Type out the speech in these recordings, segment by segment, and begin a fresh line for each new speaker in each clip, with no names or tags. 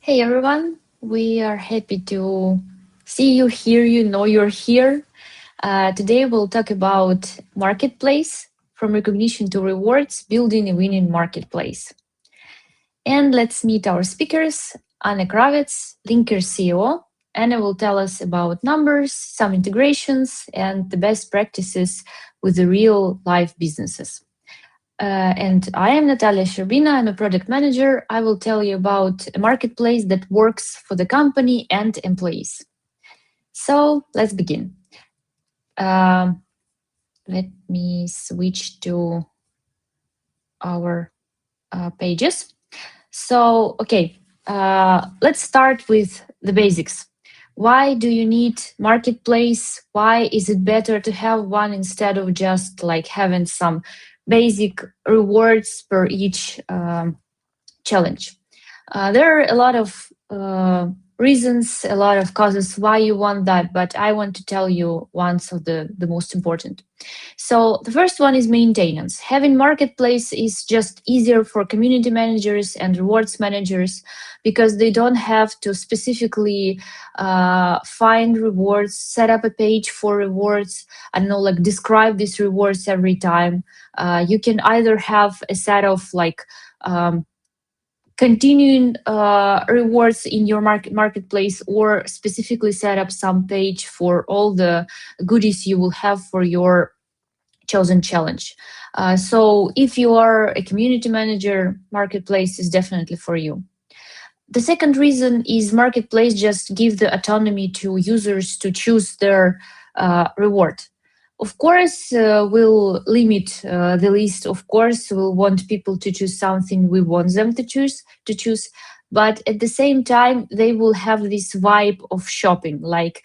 Hey everyone, we are happy to see you, hear you, know you're here. Today we'll talk about marketplace, from recognition to rewards, building a winning marketplace. And let's meet our speakers. Anna Kravets, Linker CEO. Anna will tell us about numbers, some integrations, and the best practices with the real life businesses. And I am Natalia Sherbina. I'm a product manager. I will tell you about a marketplace that works for the company and employees. So let's begin. Let me switch to our pages. So, okay, let's start with the basics. Why do you need marketplace? Why is it better to have one instead of just like having some basic rewards per each challenge? There are a lot of reasons, a lot of causes why you want that, but I want to tell you ones of the most important. So the first one is maintenance. Having marketplace is just easier for community managers and rewards managers because they don't have to specifically find rewards, set up a page for rewards, I don't know, like describe these rewards every time. You can either have a set of like continuing rewards in your marketplace or specifically set up some page for all the goodies you will have for your chosen challenge. So if you are a community manager, marketplace is definitely for you. The second reason is marketplace just give the autonomy to users to choose their reward. Of course, we'll limit the list. Of course, we'll want people to choose something we want them to choose. But at the same time, they will have this vibe of shopping. Like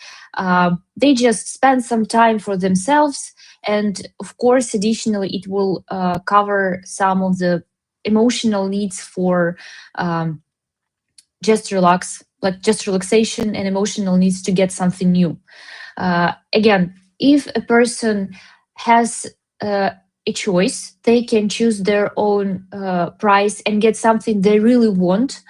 they just spend some time for themselves, and of course, additionally, it will cover some of the emotional needs for just relaxation and emotional needs to get something new. Again, if a person has a choice, they can choose their own price and get something they really want.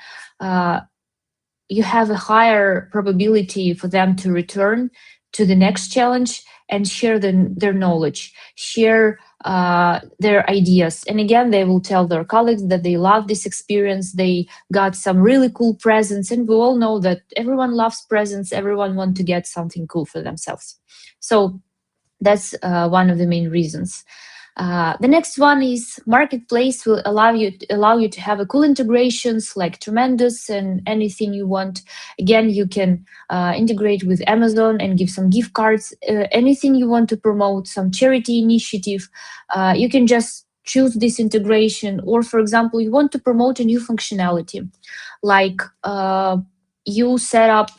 You have a higher probability for them to return to the next challenge and share their knowledge, share their ideas. And again, they will tell their colleagues that they love this experience. They got some really cool presents. And we all know that everyone loves presents. Everyone wants to get something cool for themselves. So that's one of the main reasons. The next one is marketplace will allow you to have a cool integrations like Tremendous and anything you want. Again, you can integrate with Amazon and give some gift cards. Anything you want to promote, some charity initiative, you can just choose this integration. Or, for example, you want to promote a new functionality, like you set up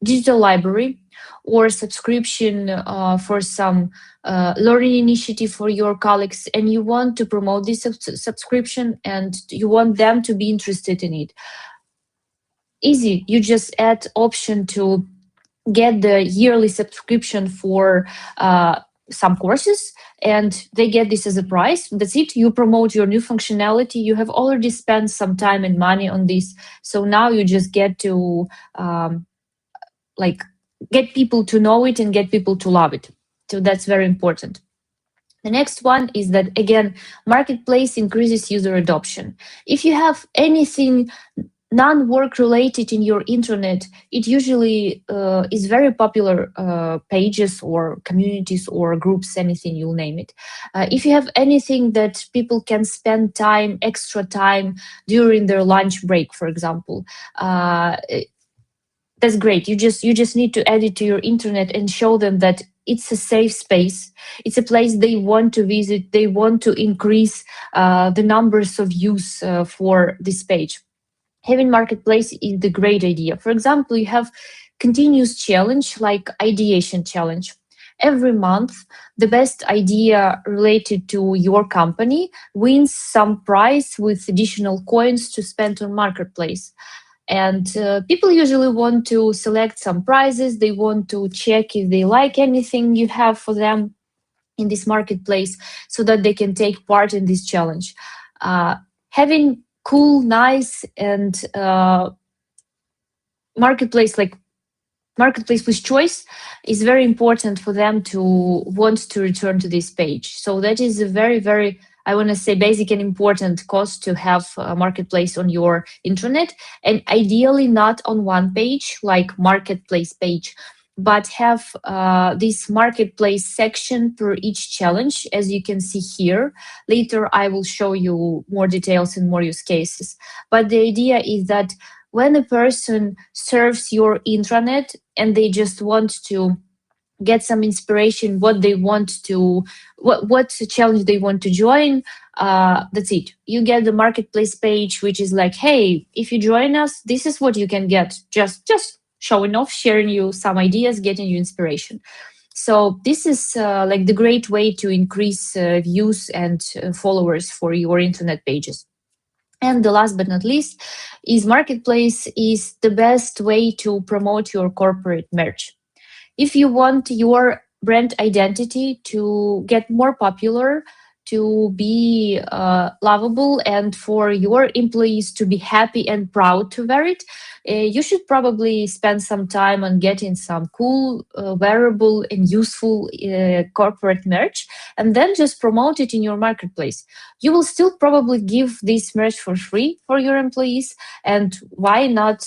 digital library or subscription for some learning initiative for your colleagues, and you want to promote this subscription and you want them to be interested in it. Easy, you just add option to get the yearly subscription for some courses, and they get this as a price. That's it. You promote your new functionality. You have already spent some time and money on this, so now you just get to get people to know it and get people to love it. So that's very important. The next one is that, again, marketplace increases user adoption. If you have anything non-work related in your internet, it usually is very popular pages or communities or groups, anything, you'll name it. If you have anything that people can spend time, extra time during their lunch break, for example, that's great. You just need to add it to your internet and show them that it's a safe space. It's a place they want to visit. They want to increase the numbers of use for this page. Having marketplace is the great idea. For example, you have continuous challenge like ideation challenge. Every month, the best idea related to your company wins some prize with additional coins to spend on marketplace. And people usually want to select some prizes. They want to check if they like anything you have for them in this marketplace so that they can take part in this challenge. Having cool, nice, and marketplace with choice is very important for them to want to return to this page. So that is a very, very, I want to say, basic and important cost to have a marketplace on your intranet, and ideally not on one page like marketplace page, but have this marketplace section per each challenge, as you can see here. Later I will show you more details and more use cases, but the idea is that when a person serves your intranet and they just want to get some inspiration, what they want to, what challenge they want to join, that's it. You get the marketplace page, which is like, hey, if you join us, this is what you can get. Just showing off, sharing you some ideas, getting you inspiration. So this is like the great way to increase views and followers for your internet pages. And the last but not least is marketplace is the best way to promote your corporate merch. If you want your brand identity to get more popular, to be lovable, and for your employees to be happy and proud to wear it, you should probably spend some time on getting some cool, wearable, and useful corporate merch, and then just promote it in your marketplace. You will still probably give this merch for free for your employees, and why not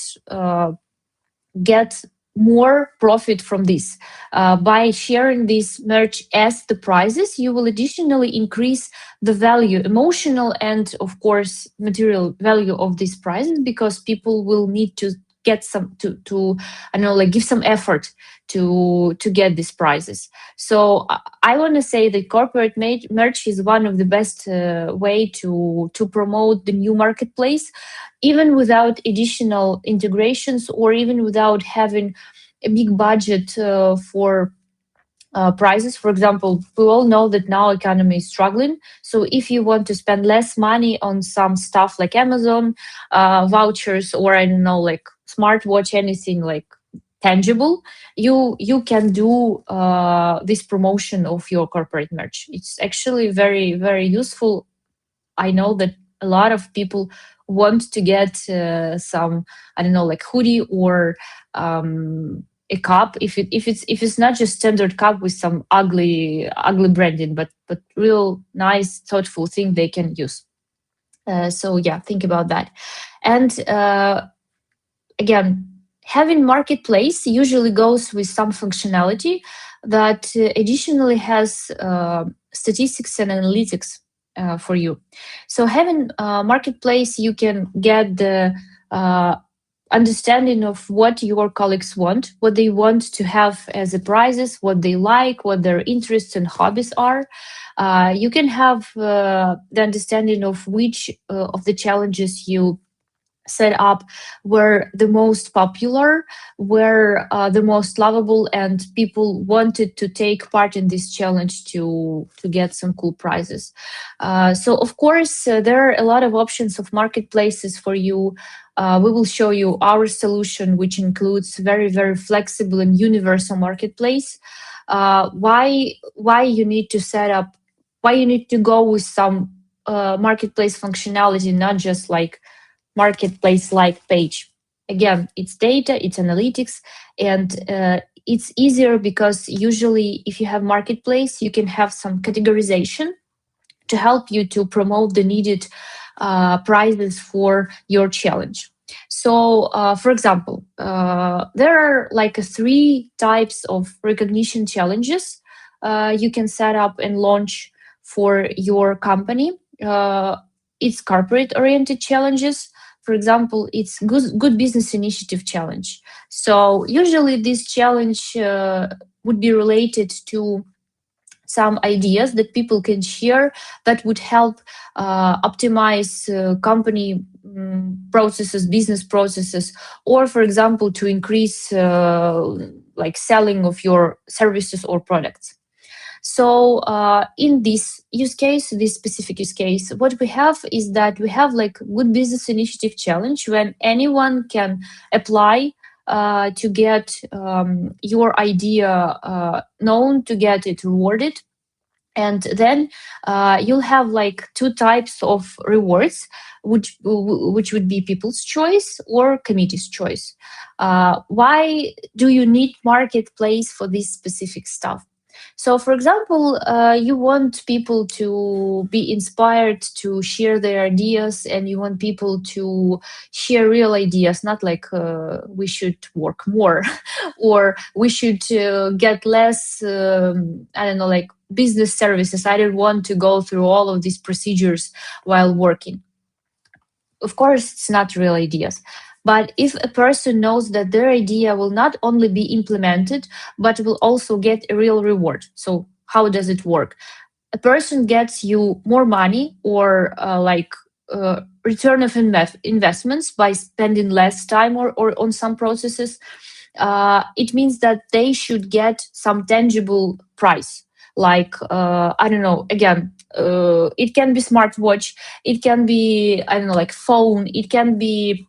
get more profit from this? By sharing this merch as the prizes, you will additionally increase the value, emotional and of course material value of these prizes, because people will need to get some to I know, like, give some effort to get these prizes. So I want to say that corporate merch is one of the best way to promote the new marketplace, even without additional integrations, or even without having a big budget for prices. For example, we all know that now economy is struggling. So if you want to spend less money on some stuff like Amazon vouchers, or I don't know, like smartwatch, anything like tangible, you can do this promotion of your corporate merch. It's actually very, very useful. I know that a lot of people want to get some, I don't know, like hoodie or a cup. If it's not just standard cup with some ugly branding, but real nice, thoughtful thing they can use. So yeah, think about that. And again, having marketplace usually goes with some functionality that additionally has statistics and analytics for you. So having marketplace, you can get the understanding of what your colleagues want, what they want to have as a prizes, what they like, what their interests and hobbies are. You can have the understanding of which of the challenges you set up were the most popular, were the most lovable, and people wanted to take part in this challenge to get some cool prizes. So of course, there are a lot of options of marketplaces for you. We will show you our solution, which includes very, very flexible and universal marketplace. Why you need to set up, why you need to go with some marketplace functionality, not just like marketplace like page. Again, it's data, it's analytics, and it's easier because usually if you have marketplace, you can have some categorization to help you to promote the needed prizes for your challenge. So, for example, there are like 3 types of recognition challenges you can set up and launch for your company. It's corporate-oriented challenges. For example, it's good business initiative challenge. So usually this challenge would be related to some ideas that people can share that would help optimize company processes, business processes, or for example, to increase like selling of your services or products. So in this use case, this specific use case, what we have is that we have like good business initiative challenge when anyone can apply to get your idea known, to get it rewarded. And then you'll have like two types of rewards, which would be people's choice or committee's choice. Why do you need marketplace for this specific stuff? So, for example, you want people to be inspired to share their ideas, and you want people to share real ideas, not like we should work more or we should get less, I don't know, like business services. I don't want to go through all of these procedures while working. Of course, it's not real ideas. But if a person knows that their idea will not only be implemented, but will also get a real reward. So, how does it work? A person gets you more money or return of investments by spending less time or on some processes. It means that they should get some tangible price, like I don't know, again, it can be smartwatch, it can be, I don't know, like phone, it can be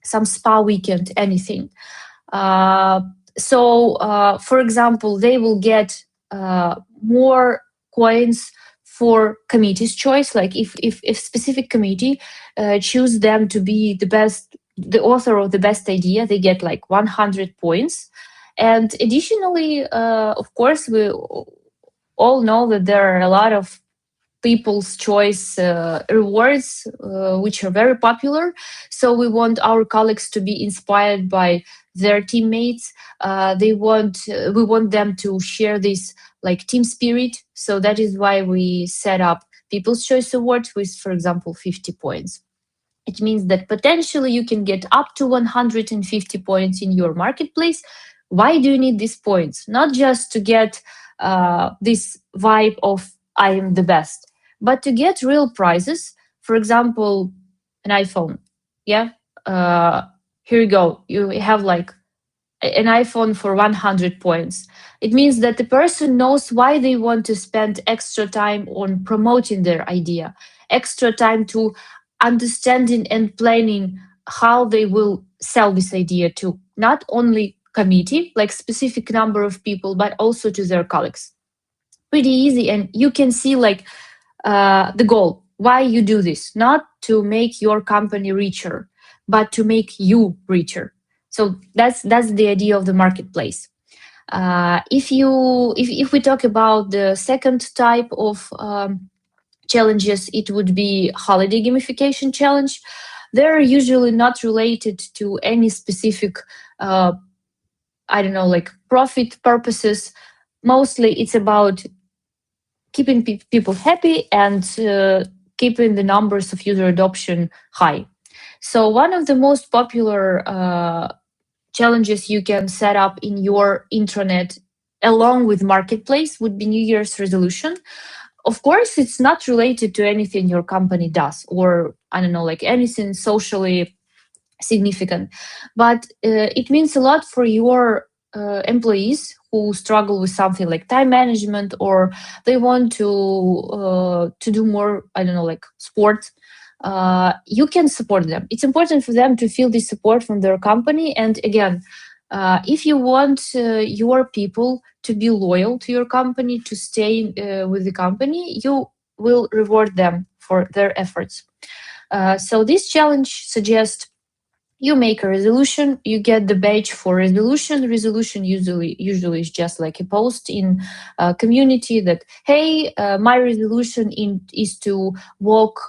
some spa weekend, anything. For example, they will get more coins for committee's choice. Like if specific committee choose them to be the author of the best idea, they get like 100 points. And additionally, of course, we all know that there are a lot of people's choice rewards, which are very popular. So we want our colleagues to be inspired by their teammates. We want them to share this like team spirit. So that is why we set up People's Choice Award with, for example, 50 points. It means that potentially you can get up to 150 points in your marketplace. Why do you need these points? Not just to get this vibe of I am the best, but to get real prizes. For example, an iPhone. Yeah. Here you go. You have like an iPhone for 100 points. It means that the person knows why they want to spend extra time on promoting their idea, extra time to understanding and planning how they will sell this idea to not only committee, like specific number of people, but also to their colleagues. Pretty easy, and you can see like the goal, why you do this, not to make your company richer, but to make you richer. So that's the idea of the marketplace. If we talk about the second type of challenges, it would be holiday gamification challenge. They're usually not related to any specific, I don't know, like profit purposes. Mostly, it's about keeping people happy and keeping the numbers of user adoption high. So one of the most popular challenges you can set up in your intranet along with marketplace would be New Year's resolution. Of course, it's not related to anything your company does, or I don't know, like anything socially significant, but it means a lot for your employees who struggle with something like time management, or they want to do more, I don't know, like sports. You can support them. It's important for them to feel this support from their company. And again, if you want your people to be loyal to your company, to stay with the company, you will reward them for their efforts. So this challenge suggests you make a resolution, you get the badge for resolution. Resolution usually is just like a post in a community that, hey, my resolution is to walk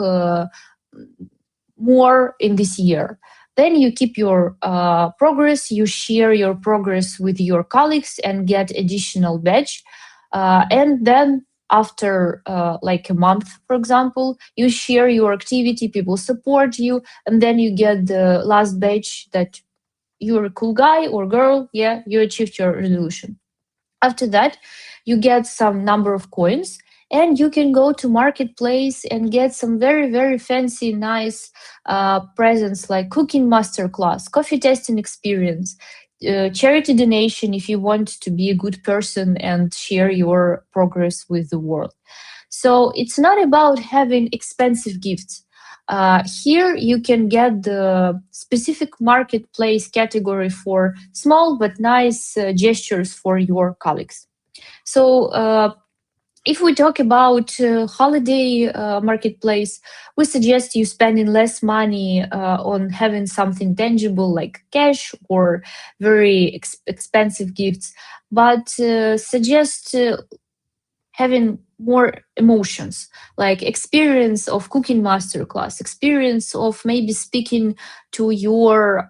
more in this year. Then you keep your progress, you share your progress with your colleagues and get additional badge. And then after like a month, for example, you share your activity, people support you, and then you get the last badge that you're a cool guy or girl. Yeah, you achieved your resolution. After that, you get some number of coins, and you can go to marketplace and get some very, very fancy, nice presents like cooking masterclass, coffee tasting experience, charity donation if you want to be a good person and share your progress with the world. So it's not about having expensive gifts. Here you can get the specific marketplace category for small but nice gestures for your colleagues. So If we talk about holiday marketplace, we suggest you spending less money on having something tangible like cash or very expensive gifts, but suggest having more emotions, like experience of cooking masterclass, experience of maybe speaking to your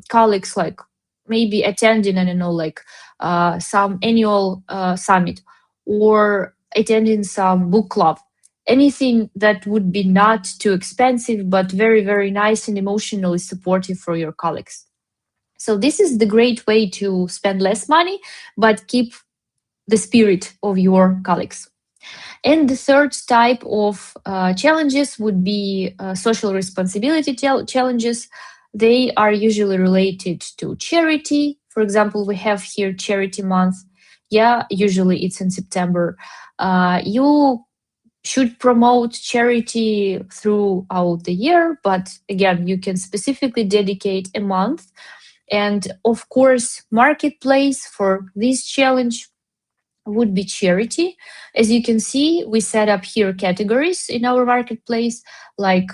colleagues, like maybe attending, I don't know, like some annual summit, or attending some book club. Anything that would be not too expensive, but very, very nice and emotionally supportive for your colleagues. So this is the great way to spend less money, but keep the spirit of your colleagues. And the third type of challenges would be social responsibility challenges. They are usually related to charity. For example, we have here Charity Month. Yeah, usually it's in September. You should promote charity throughout the year, but again, you can specifically dedicate a month. And of course, marketplace for this challenge would be charity. As you can see, we set up here categories in our marketplace, like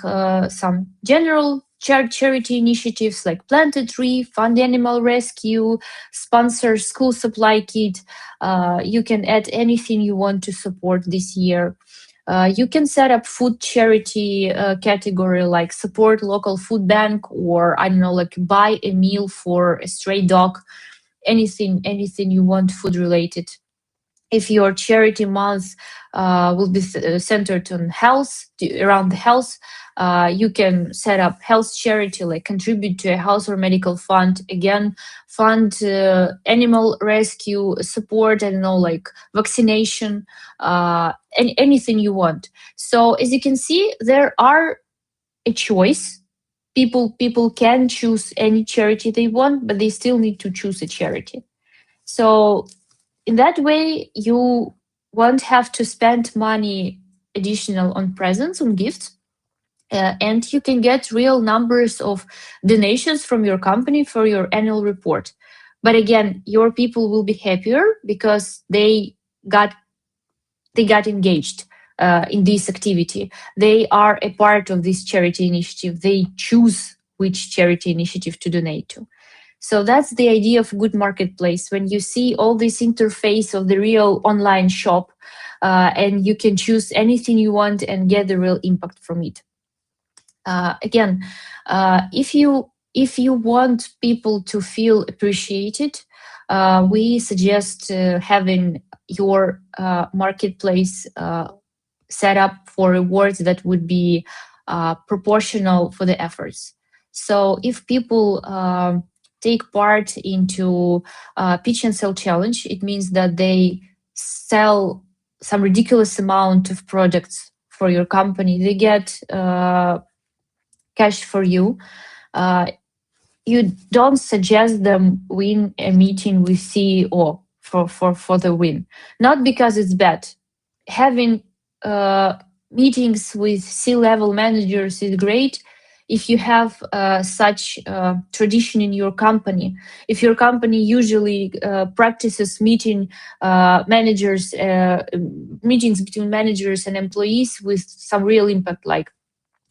some general charity initiatives like plant a tree, fund animal rescue, sponsor school supply kit. You can add anything you want to support this year. You can set up food charity category like support local food bank, or I don't know, like buy a meal for a stray dog. Anything you want food related. If your charity month will be centered on health, around the health, you can set up health charity, like contribute to a health or medical fund. Again, fund animal rescue, support, I don't know, like vaccination, anything you want. So as you can see, there are a choice. People can choose any charity they want, but they still need to choose a charity. So in that way, you won't have to spend money additional on presents, on gifts, and you can get real numbers of donations from your company for your annual report. But again, your people will be happier because got they got engaged in this activity. They are a part of this charity initiative. They choose which charity initiative to donate to. So that's the idea of good marketplace. When you see all this interface of the real online shop, and you can choose anything you want and get the real impact from it. Again, if you want people to feel appreciated, we suggest having your marketplace set up for rewards that would be proportional for the efforts. So if people take part into pitch and sell challenge, it means that they sell some ridiculous amount of products for your company. They get cash for you. You don't suggest them win a meeting with CEO for the win, not because it's bad. Having meetings with C-level managers is great if you have such tradition in your company. If your company usually practices meetings between managers and employees with some real impact, like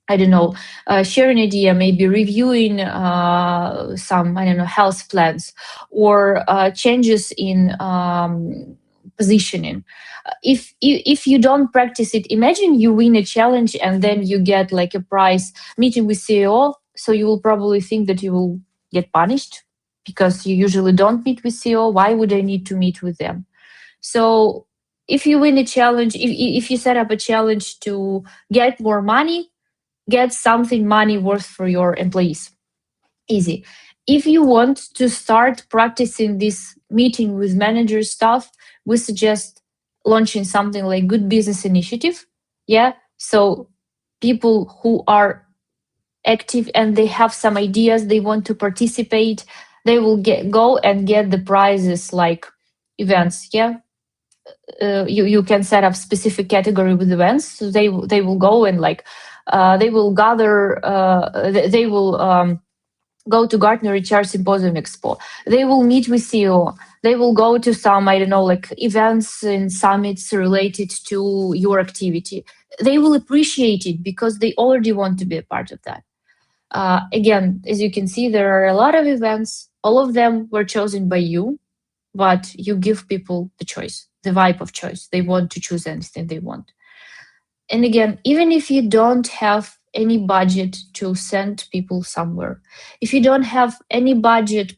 I don't know, share an idea, maybe reviewing some, I don't know, health plans, or changes in positioning. If you don't practice it, imagine you win a challenge and then you get like a prize meeting with CEO. So you will probably think that you will get punished because you usually don't meet with CEO. Why would I need to meet with them? So if you win a challenge, if you set up a challenge to get more money, get something money worth for your employees. Easy. If you want to start practicing this meeting with manager stuff, we suggest launching something like good business initiative. Yeah. So people who are active and they have some ideas, they want to participate, they will go and get the prizes like events. Yeah. You can set up specific category with events. So they will go and like they will gather. They will go to Gartner HR Symposium Expo. They will meet with CEO. They will go to some, I don't know, like events and summits related to your activity. They will appreciate it because they already want to be a part of that. Again, as you can see, there are a lot of events. All of them were chosen by you, but you give people the choice, the vibe of choice. They want to choose anything they want. And again, even if you don't have any budget to send people somewhere, if you don't have any budget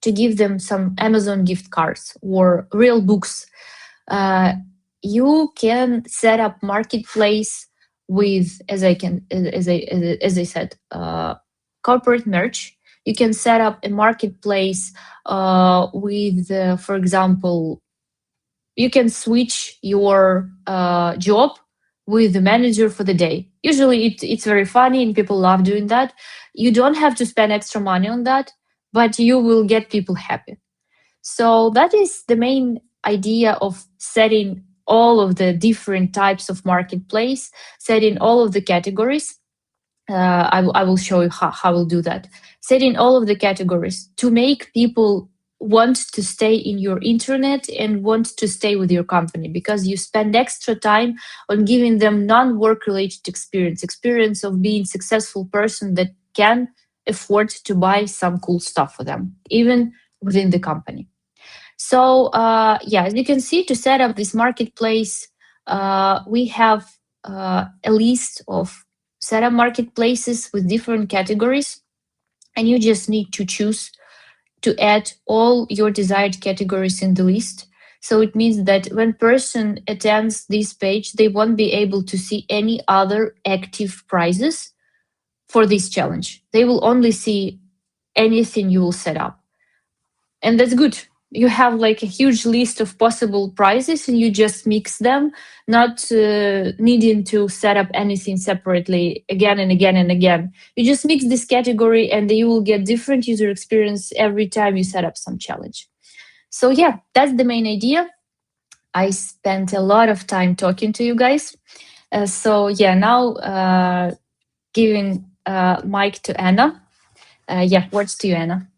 to give them some Amazon gift cards or real books, uh, you can set up marketplace with, as I said, corporate merch. You can set up a marketplace with, for example, you can switch your job with the manager for the day. Usually it's very funny and people love doing that. You don't have to spend extra money on that, but you will get people happy. So that is the main idea of setting all of the different types of marketplace, setting all of the categories. I will show you how we'll do that. Setting all of the categories to make people want to stay in your internet and want to stay with your company, because you spend extra time on giving them non-work related experience of being successful person that can afford to buy some cool stuff for them, even within the company. So yeah, as you can see, to set up this marketplace, we have a list of setup marketplaces with different categories, and you just need to choose to add all your desired categories in the list. So it means that when person attends this page, they won't be able to see any other active prizes for this challenge. They will only see anything you will set up. And that's good. You have like a huge list of possible prizes and you just mix them, not needing to set up anything separately again and again and again. You just mix this category and you will get different user experience every time you set up some challenge. So yeah, that's the main idea. I spent a lot of time talking to you guys. So yeah, now giving mic to Anna. Yeah, words to you, Anna.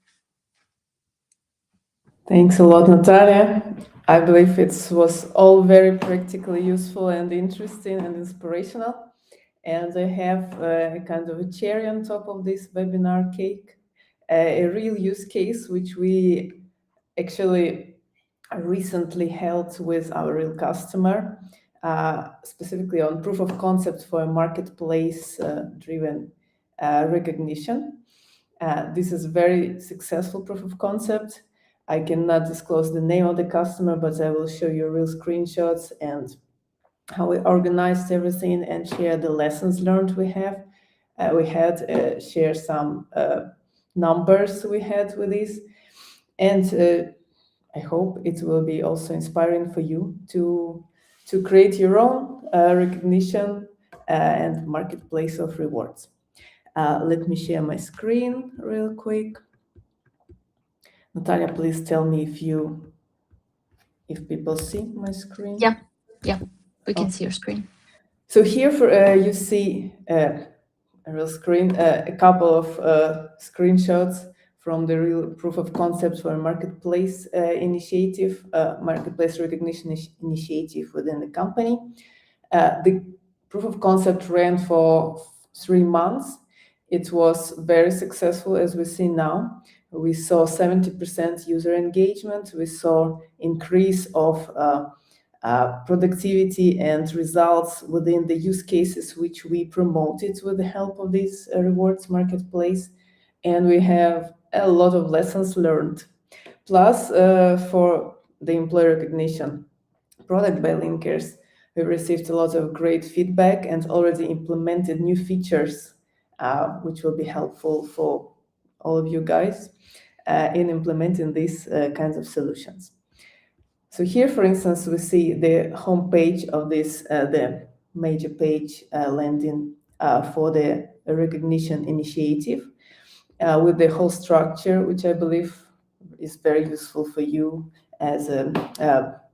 Thanks a lot, Natalia. I believe it was all very practically useful and interesting and inspirational. And I have a kind of a cherry on top of this webinar cake, a real use case, which we actually recently held with our real customer, specifically on proof of concept for a marketplace-driven recognition. This is a very successful proof of concept. I cannot disclose the name of the customer, but I will show you real screenshots and how we organized everything and share the lessons learned we have. We had share some numbers we had with this, and I hope it will be also inspiring for you to create your own recognition and marketplace of rewards. Let me share my screen real quick. Natalia, please tell me if people see my screen.
Yeah, we can see your screen.
So here you see a real screen, a couple of screenshots from the real proof of concept for a marketplace initiative, marketplace recognition initiative within the company. The proof of concept ran for 3 months. It was very successful, as we see now. We saw 70% user engagement. We saw increase of productivity and results within the use cases which we promoted with the help of this rewards marketplace. And we have a lot of lessons learned. Plus, for the employee recognition product by linkers, we received a lot of great feedback and already implemented new features, which will be helpful for all of you guys in implementing these kinds of solutions. So here, for instance, we see the homepage of this, the major page landing for the recognition initiative with the whole structure, which I believe is very useful for you as a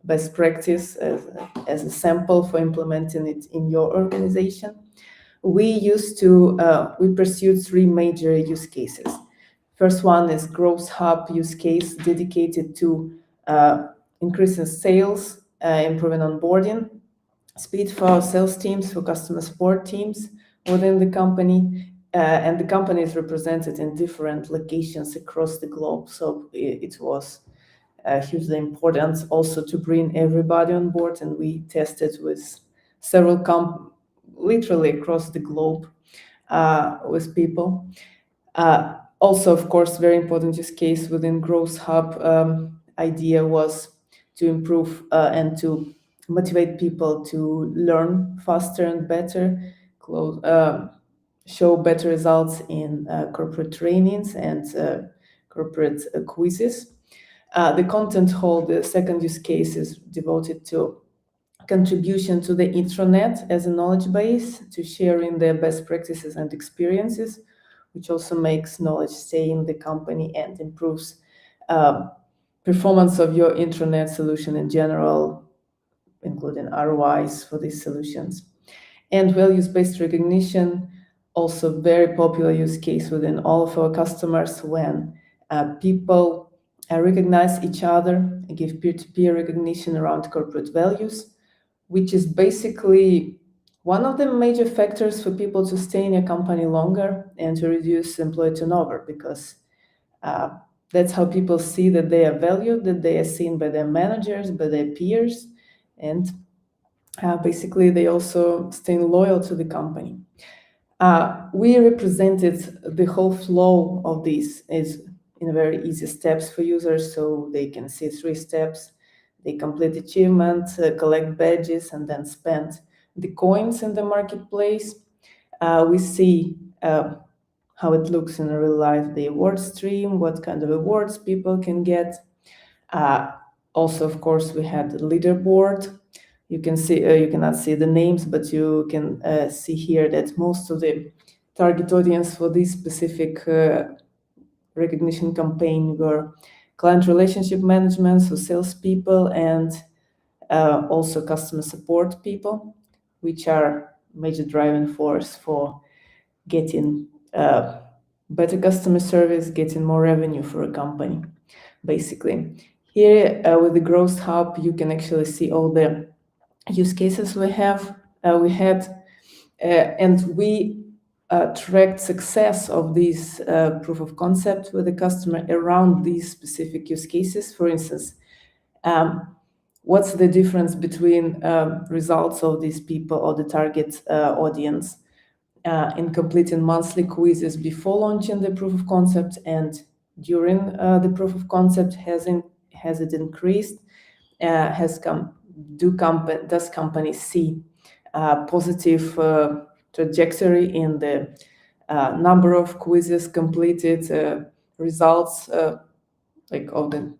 best practice, as a sample for implementing it in your organization. We pursued 3 major use cases. First one is Growth Hub use case dedicated to increasing sales, improving onboarding, speed for our sales teams, for customer support teams within the company. And the company is represented in different locations across the globe. So it was hugely important also to bring everybody on board. And we tested with several literally across the globe with people. Also, of course, very important use case within Growth Hub idea was to improve and to motivate people to learn faster and better, show better results in corporate trainings and corporate quizzes. The content hall, the second use case, is devoted to contribution to the intranet as a knowledge base, to sharing their best practices and experiences, which also makes knowledge stay in the company and improves performance of your intranet solution in general, including ROIs for these solutions. And values-based recognition, also very popular use case within all of our customers when people recognize each other, give peer-to-peer recognition around corporate values, which is basically one of the major factors for people to stay in a company longer and to reduce employee turnover, because that's how people see that they are valued, that they are seen by their managers, by their peers, and basically they also stay loyal to the company. We represented the whole flow of this is in very easy steps for users, so they can see 3 steps. They complete achievement, collect badges, and then spend the coins in the marketplace. We see how it looks in real life, the award stream, what kind of awards people can get. Also, of course, we had the leaderboard. You can see, you cannot see the names, but you can see here that most of the target audience for this specific recognition campaign were client relationship management, so salespeople, and also customer support people, which are major driving force for getting better customer service, getting more revenue for a company, basically. Here with the Growth Hub, you can actually see all the use cases we had, and we tracked success of this proof of concept with the customer around these specific use cases. For instance, what's the difference between results of these people or the target audience in completing monthly quizzes before launching the proof of concept and during the proof of concept? Has it increased? Does companies see positive trajectory in the number of quizzes completed, results like of the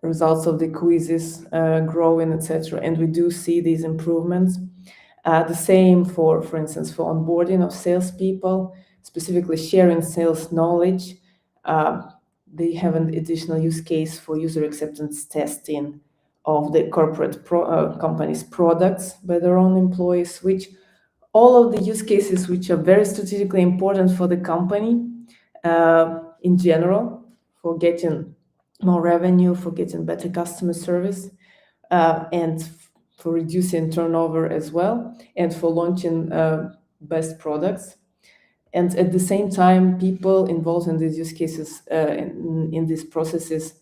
results of the quizzes growing, etc. And we do see these improvements. The same for instance, for onboarding of salespeople, specifically sharing sales knowledge. They have an additional use case for user acceptance testing of the corporate company's products by their own employees, which all of the use cases which are very strategically important for the company in general, for getting more revenue, for getting better customer service, and for reducing turnover as well, and for launching best products. And at the same time, people involved in these use cases, in these processes,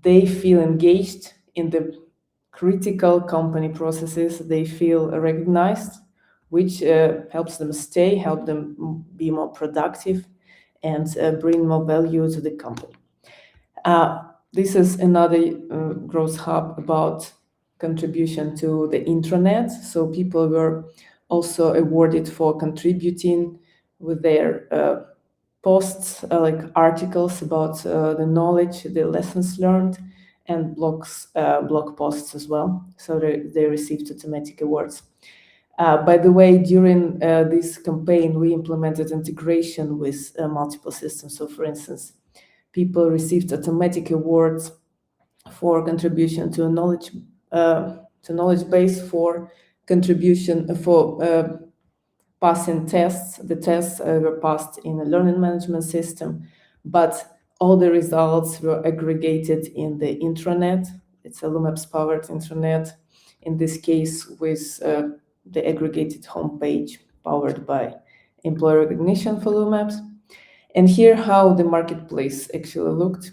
they feel engaged in the critical company processes. They feel recognized, which helps them stay, help them be more productive, and bring more value to the company. This is another Growth Hub about contribution to the intranet. So people were also awarded for contributing with their posts, like articles about the knowledge, the lessons learned, and blog posts as well. So they received automatic awards. By the way, during this campaign, we implemented integration with multiple systems. So for instance, people received automatic awards for contribution to a knowledge base, for contribution for passing tests. The tests were passed in a learning management system, but all the results were aggregated in the intranet. It's a Lumap's-powered intranet, in this case with the aggregated homepage powered by employee recognition for Lumaps. And here how the marketplace actually looked.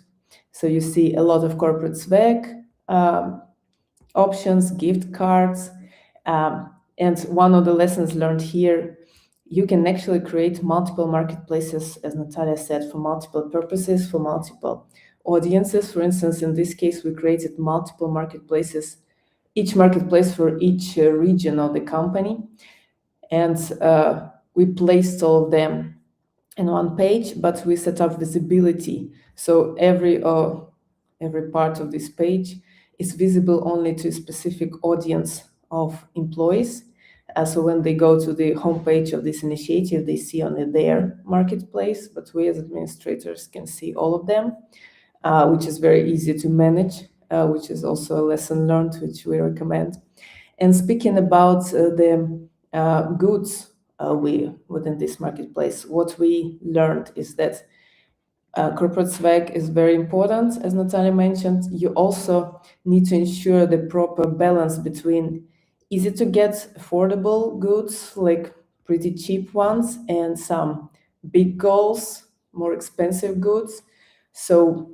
So you see a lot of corporate swag, options, gift cards, and one of the lessons learned here, you can actually create multiple marketplaces, as Natalia said, for multiple purposes, for multiple audiences. For instance, in this case, we created multiple marketplaces, each marketplace for each region of the company. And we placed all of them in one page, but we set up visibility. So every part of this page is visible only to a specific audience of employees. So when they go to the homepage of this initiative, they see only their marketplace, but we as administrators can see all of them, which is very easy to manage, which is also a lesson learned, which we recommend. And speaking about the goods within this marketplace, what we learned is that corporate swag is very important, as Natalia mentioned. You also need to ensure the proper balance between easy to get affordable goods, like pretty cheap ones, and some big goals, more expensive goods. So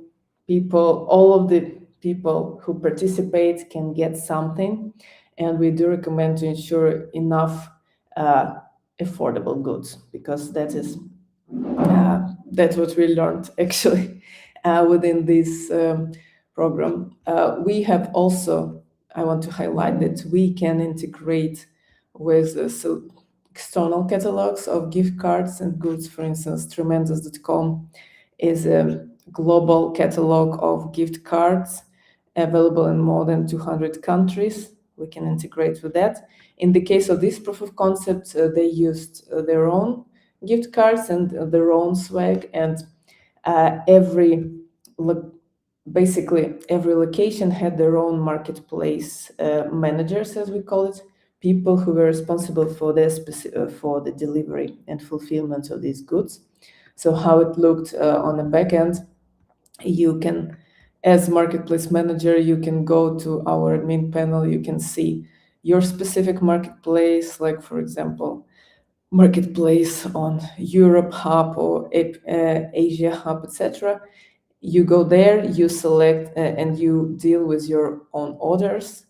all of the people who participate can get something. And we do recommend to ensure enough affordable goods, because that's what we learned actually within this program. We have also, I want to highlight that we can integrate with external catalogs of gift cards and goods. For instance, tremendous.com is a global catalog of gift cards available in more than 200 countries. We can integrate with that. In the case of this proof of concept, they used their own gift cards and their own swag, and basically every location had their own marketplace managers, as we call it, people who were responsible for for the delivery and fulfillment of these goods. So how it looked on the back end, you can, as marketplace manager, you can go to our admin panel, you can see your specific marketplace, like for example, marketplace on Europe hub or Asia hub, etc. You go there, you select and you deal with your own orders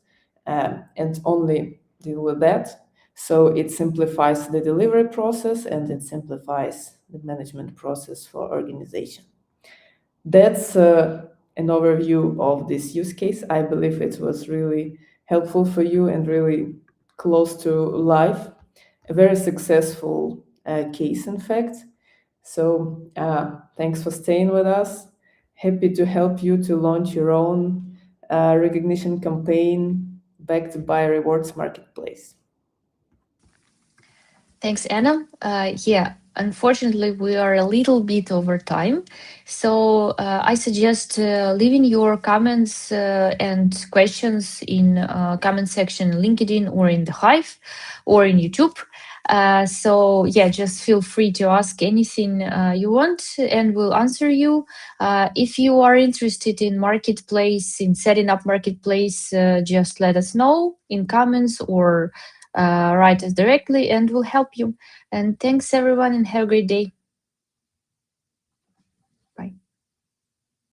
and only deal with that. So it simplifies the delivery process and it simplifies the management process for organization. That's an overview of this use case. I believe it was really helpful for you and really close to life. A very successful case, in fact. So thanks for staying with us. Happy to help you to launch your own recognition campaign backed by Rewards Marketplace.
Thanks, Anna. Yeah, unfortunately, we are a little bit over time. So I suggest leaving your comments and questions in comment section in LinkedIn or in the Hive or in YouTube. So yeah, just feel free to ask anything you want and we'll answer you. If you are interested in marketplace, in setting up marketplace, just let us know in comments or write us directly and we'll help you. And thanks everyone and have a great day.